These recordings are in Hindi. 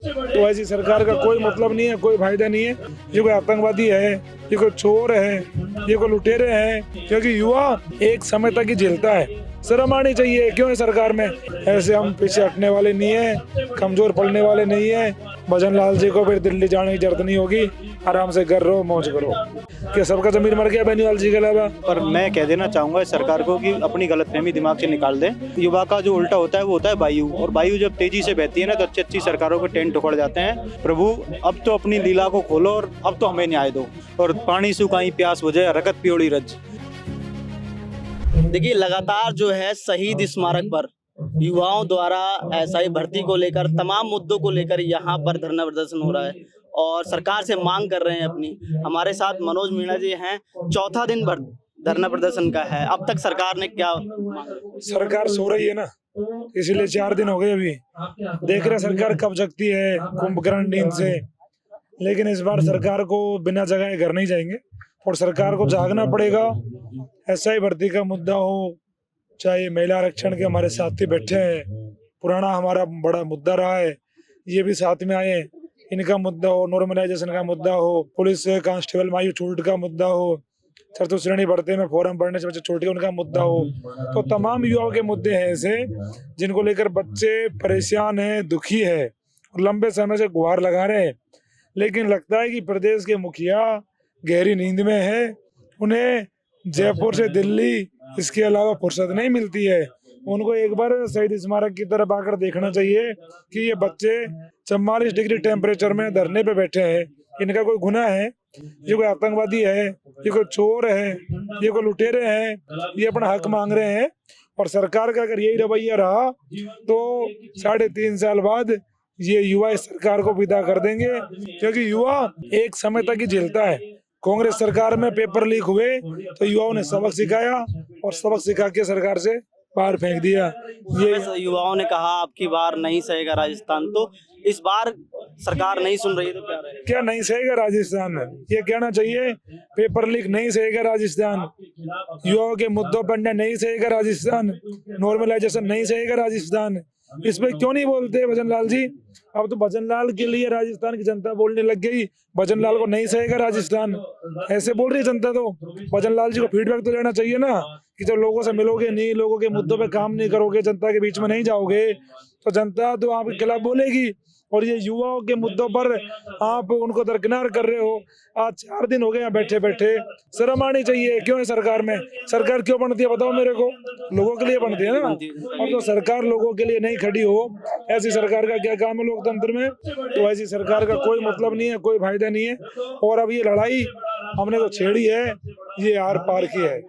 तो ऐसी सरकार का कोई मतलब नहीं है, कोई फायदा नहीं है। ये कोई आतंकवादी है, ये कोई चोर है, ये कोई लुटेरे हैं, क्योंकि युवा एक समय तक ही झेलता है। शर्म आनी चाहिए, क्यों है सरकार में। ऐसे हम पीछे हटने वाले नहीं है, कमजोर पड़ने वाले नहीं है। भजन लाल जी को फिर दिल्ली जाने की जरूरत नहीं होगी, आराम से घर रहो, मौज करो। क्या सबका जमीर मर गया बेनीवाल जी के अलावा? पर मैं कह देना चाहूंगा इस सरकार को कि अपनी गलतफहमी दिमाग से निकाल दे। युवा का जो उल्टा होता है वो होता है वायु, और वायु जब तेजी से बहती है ना तो अच्छी अच्छी सरकारों के टेंट उखड़ जाते हैं। प्रभु अब तो अपनी लीला को खोलो और अब तो हमें न्याय दो, और पानी सुखाई प्यास बुझे रगत पियोड़ी रज। देखिए, लगातार जो है शहीद स्मारक पर युवाओं द्वारा एसआई भर्ती को लेकर, तमाम मुद्दों को लेकर यहाँ पर धरना प्रदर्शन हो रहा है और सरकार से मांग कर रहे हैं अपनी। हमारे साथ मनोज मीणा जी हैं। चौथा दिन धरना प्रदर्शन का है। अब तक सरकार ने क्या? सरकार सो रही है ना, इसीलिए 4 दिन हो गए। अभी देख रहे सरकार कब जगती है कुंभकर्ण नींद से। लेकिन इस बार सरकार को बिना जगाए घर नहीं जाएंगे और सरकार को जागना पड़ेगा। एसआई भर्ती का मुद्दा हो, चाहे महिला आरक्षण के हमारे साथी बैठे हैं, पुराना हमारा बड़ा मुद्दा रहा है, ये भी साथ में आए। इनका मुद्दा हो, नॉर्मलाइजेशन का मुद्दा हो, पुलिस कांस्टेबल आयु छूट का मुद्दा हो, चतुर्थ श्रेणी भर्ती में फॉर्म भरने से बच्चे छूट के उनका मुद्दा हो। तो तमाम युवाओं के मुद्दे हैं ऐसे जिनको लेकर बच्चे परेशान हैं, दुखी है और लंबे समय से गुहार लगा रहे हैं। लेकिन लगता है कि प्रदेश के मुखिया गहरी नींद में है। उन्हें जयपुर से दिल्ली इसके अलावा फुर्सत नहीं मिलती है। उनको एक बार शहीद स्मारक की तरफ आकर देखना चाहिए कि ये बच्चे 44 डिग्री टेम्परेचर में धरने पे बैठे हैं। इनका कोई गुनाह है? ये कोई आतंकवादी है, ये कोई चोर है, ये कोई लुटेरे हैं, ये अपना हक मांग रहे हैं। और सरकार का अगर यही रवैया रहा तो 3.5 साल बाद ये युवा इस सरकार को विदा कर देंगे, क्योंकि युवा एक समय तक ही झेलता है। कांग्रेस सरकार में पेपर लीक हुए तो युवाओं ने सबक सिखाया और सबक सिखा के सरकार से बाहर फेंक दिया। ये युवाओं ने कहा अब की बार नहीं सहेगा राजस्थान, तो इस बार सरकार नहीं सुन रही तो क्या रहेगा? क्या नहीं सहेगा राजस्थान? ये कहना चाहिए पेपर लीक नहीं सहेगा राजस्थान, युवाओं के मुद्दों पर नहीं सहेगा राजस्थान, नॉर्मलाइजेशन नहीं सहेगा राजस्थान। इस पे क्यों नहीं बोलते भजन लाल जी? अब तो भजन लाल के लिए राजस्थान की जनता बोलने लग गई, भजन लाल को नहीं सहेगा राजस्थान, ऐसे बोल रही जनता। तो भजन लाल जी को फीडबैक तो लेना चाहिए ना, कि जब लोगों से मिलोगे नहीं, लोगों के मुद्दों पे काम नहीं करोगे, जनता के बीच में नहीं जाओगे, तो जनता तो आपके खिलाफ बोलेगी। और ये युवाओं के मुद्दों पर आप उनको दरकिनार कर रहे हो। आज 4 दिन हो गए यहाँ बैठे बैठे। शर्म आनी चाहिए, क्यों है सरकार में। सरकार क्यों बनती है बताओ मेरे को? लोगों के लिए बनती है ना। और तो सरकार लोगों के लिए नहीं खड़ी हो, ऐसी सरकार का क्या काम है लोकतंत्र में? तो ऐसी सरकार का कोई मतलब नहीं है, कोई फायदा नहीं है। और अब ये लड़ाई हमने तो छेड़ी है, ये आर पार की है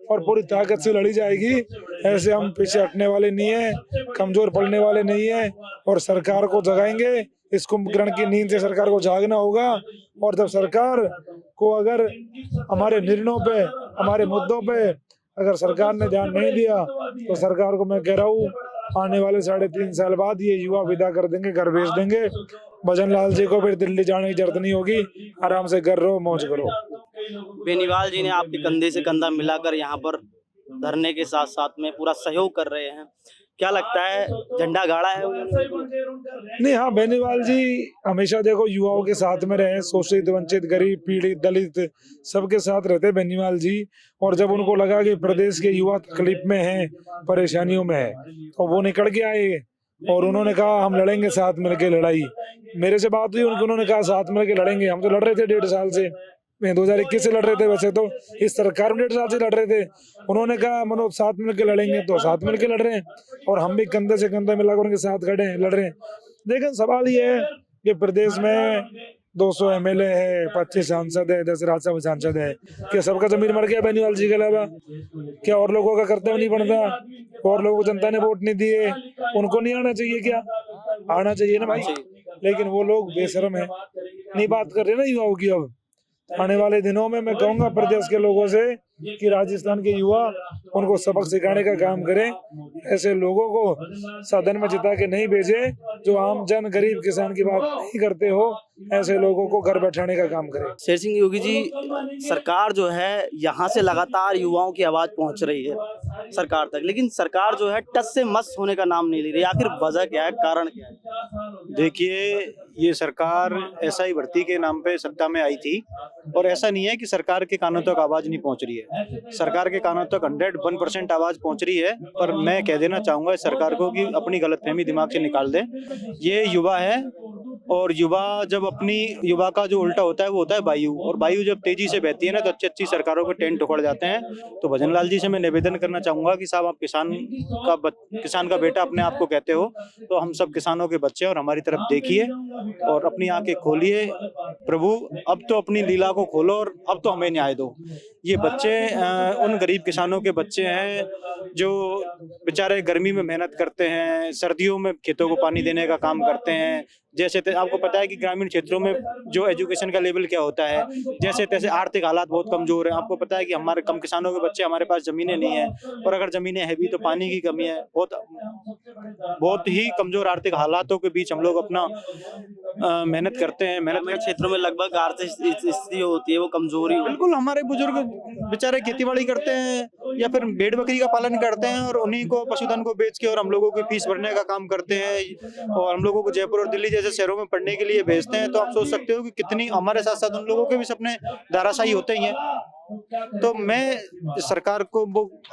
और पूरी ताकत से लड़ी जाएगी। ऐसे हम पीछे हटने वाले नहीं है, कमजोर पड़ने वाले नहीं है और सरकार को जगाएंगे। इस कुंभकर्ण की नींद से सरकार को जागना होगा। और जब सरकार को अगर हमारे निर्णयों पे, हमारे मुद्दों पे अगर सरकार ने ध्यान नहीं दिया तो सरकार को मैं कह रहा हूँ आने वाले 3.5 साल बाद ये युवा विदा कर देंगे, घर भेज देंगे। भजन लाल जी को फिर दिल्ली जाने की जरूरत नहीं होगी, आराम से घर रहो, मौज करो। बेनीवाल जी ने आपके कंधे से कंधा मिलाकर यहाँ पर धरने के साथ साथ में पूरा सहयोग कर रहे हैं। क्या लगता है, झंडा गाड़ा है नहीं? हाँ, बेनीवाल जी हमेशा देखो युवाओं के साथ में रहे, शोषित, वंचित, गरीब, पीड़ित, दलित सबके साथ रहते बेनीवाल जी। और जब उनको लगा कि प्रदेश के युवा तकलीफ में हैं, परेशानियों में है, तो वो निकल के आए और उन्होंने कहा हम लड़ेंगे साथ मिलके लड़ाई। मेरे से बात हुई उनकी, उन्होंने कहा साथ मिलके लड़ेंगे। हम तो लड़ रहे थे 1.5 साल से, 2021 से लड़ रहे थे, वैसे तो इस सरकार में 1.5 साल से लड़ रहे थे। उन्होंने कहा मनोज साथ मिलकर लड़ेंगे, तो साथ मिलकर लड़ रहे हैं और हम भी कंधे से कंधा मिलाकर उनके साथ खड़े हैं, लड़ रहे हैं। लेकिन सवाल ये है कि प्रदेश में 200 MLA है, 25 सांसद है, 10 राज्यसभा सांसद है। क्या सबका जमीर मर गया बेनीवाल जी के अलावा? क्या और लोगों का कर्तव्य नहीं बनता? और लोगों को जनता ने वोट नहीं दिए, उनको नहीं आना चाहिए? क्या आना चाहिए ना भाई। लेकिन वो लोग बेशर्म है, नहीं बात कर रहे ना युवाओं की। अब आने वाले दिनों में मैं कहूँगा प्रदेश के लोगों से कि राजस्थान के युवा उनको सबक सिखाने का काम करें। ऐसे लोगों को सदन में जिता के नहीं भेजे जो आम जन गरीब किसान की बात नहीं करते हो। ऐसे लोगों को घर बैठाने का काम करें। शेर सिंह योगी जी, सरकार जो है यहाँ से लगातार युवाओं की आवाज पहुंच रही है सरकार तक, लेकिन सरकार जो है टस से मस होने का नाम नहीं ले रही। आखिर वजह क्या है, कारण क्या है? देखिए, ये सरकार एसआई भर्ती के नाम पे सत्ता में आई थी और ऐसा नहीं है कि सरकार के कानों तक आवाज नहीं पहुंच रही है। सरकार के कानों तक 101% आवाज पहुंच रही है। पर मैं कह देना चाहूंगा इस सरकार को कि अपनी गलतफहमी दिमाग से निकाल दे। ये युवा है और युवा जब अपनी युवा का जो उल्टा होता है वो होता है वायु, और वायु जब तेजी से बहती है ना तो अच्छी अच्छी सरकारों के टेंट उखड़ जाते हैं। तो भजन लाल जी से मैं निवेदन करना चाहूंगा कि साहब, आप किसान का बेटा अपने आप को कहते हो, तो हम सब किसानों के बच्चे और हमारी तरफ देखिए और अपनी आंखें खोलिए। प्रभु अब तो अपनी लीला को खोलो और अब तो हमें न्याय दो। ये बच्चे उन गरीब किसानों के बच्चे हैं जो बेचारे गर्मी में मेहनत करते हैं, सर्दियों में खेतों को पानी देने का काम करते हैं। जैसे आपको पता है कि ग्रामीण क्षेत्रों में जो एजुकेशन का लेवल क्या होता है, जैसे तैसे आर्थिक हालात बहुत कमजोर है। आपको पता है कि हमारे कम किसानों के बच्चे, हमारे पास जमीनें नहीं है, और अगर जमीनें है भी तो पानी की कमी है। बहुत ही कमजोर आर्थिक हालातों के बीच हम लोग अपना मेहनत करते हैं। ग्रामीण क्षेत्रों में लगभग आर्थिक स्थिति होती है वो कमजोरी। बिल्कुल, हमारे बुजुर्ग बेचारे खेतीबाड़ी करते हैं या फिर भेड़ बकरी का पालन करते हैं और उन्हीं को पशुधन को बेच के और हम लोगों की फीस भरने का काम करते हैं और हम लोगों को जयपुर और दिल्ली जैसे शहरों में पढ़ने के लिए भेजते हैं। तो आप सोच सकते हो कि कितनी हमारे साथ साथ उन लोगों के भी सपने धाराशायी होते ही हैं। तो मैं सरकार को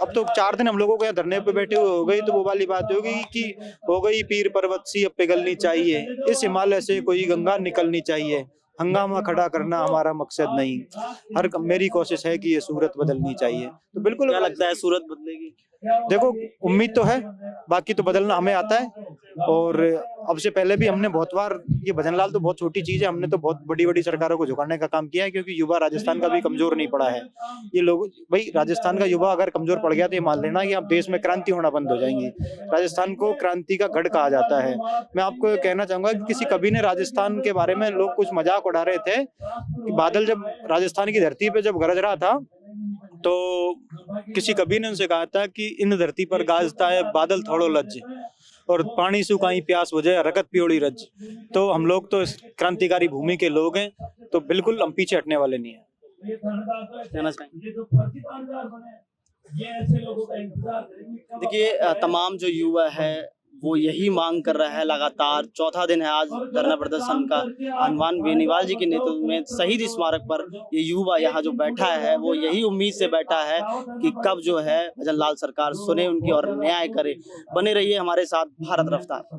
अब तो 4 दिन हम लोगों को यहाँ धरने पे बैठे हुए हो गई, तो वो वाली बात होगी कि हो गई पीर पर्वत सी अब पिघलनी चाहिए, इस हिमालय से कोई गंगा निकलनी चाहिए। हंगामा खड़ा करना हमारा मकसद नहीं, मेरी कोशिश है कि ये सूरत बदलनी चाहिए। तो बिल्कुल, क्या लगता है सूरत बदलेगी? देखो, उम्मीद तो है, बाकी तो बदलना हमें आता है। और अब से पहले भी हमने बहुत बार, ये भजनलाल तो बहुत छोटी चीज है, हमने तो बहुत बड़ी बड़ी सरकारों को झुकाने का काम किया है, क्योंकि युवा राजस्थान का भी कमजोर नहीं पड़ा है। ये लोग, भाई राजस्थान का युवा अगर कमजोर पड़ गया तो ये मान लेना कि अब देश में क्रांति होना बंद हो जाएंगी। राजस्थान को क्रांति का गढ़ कहा जाता है। मैं आपको कहना चाहूंगा कि किसी कवि ने राजस्थान के बारे में लोग कुछ मजाक उड़ा रहे थे कि बादल जब राजस्थान की धरती पे जब गरज रहा था तो किसी कवि ने उनसे कहा था कि इन धरती पर गाजता है बादल थोड़ो लज्ज, और पानी सुखाई प्यास वजह रगत पियोड़ी रज। तो हम लोग तो इस क्रांतिकारी भूमि के लोग हैं, तो बिल्कुल हम पीछे हटने वाले नहीं है। कहना चाहेंगे? देखिए, तमाम जो युवा है वो यही मांग कर रहा है। लगातार 4था दिन है आज धरना प्रदर्शन का। हनुमान बेनीवाल जी के नेतृत्व में शहीद स्मारक पर ये युवा यहाँ जो बैठा है वो यही उम्मीद से बैठा है कि कब जो है भजन लाल सरकार सुने उनकी और न्याय करे। बने रहिए हमारे साथ, भारत रफ्तार।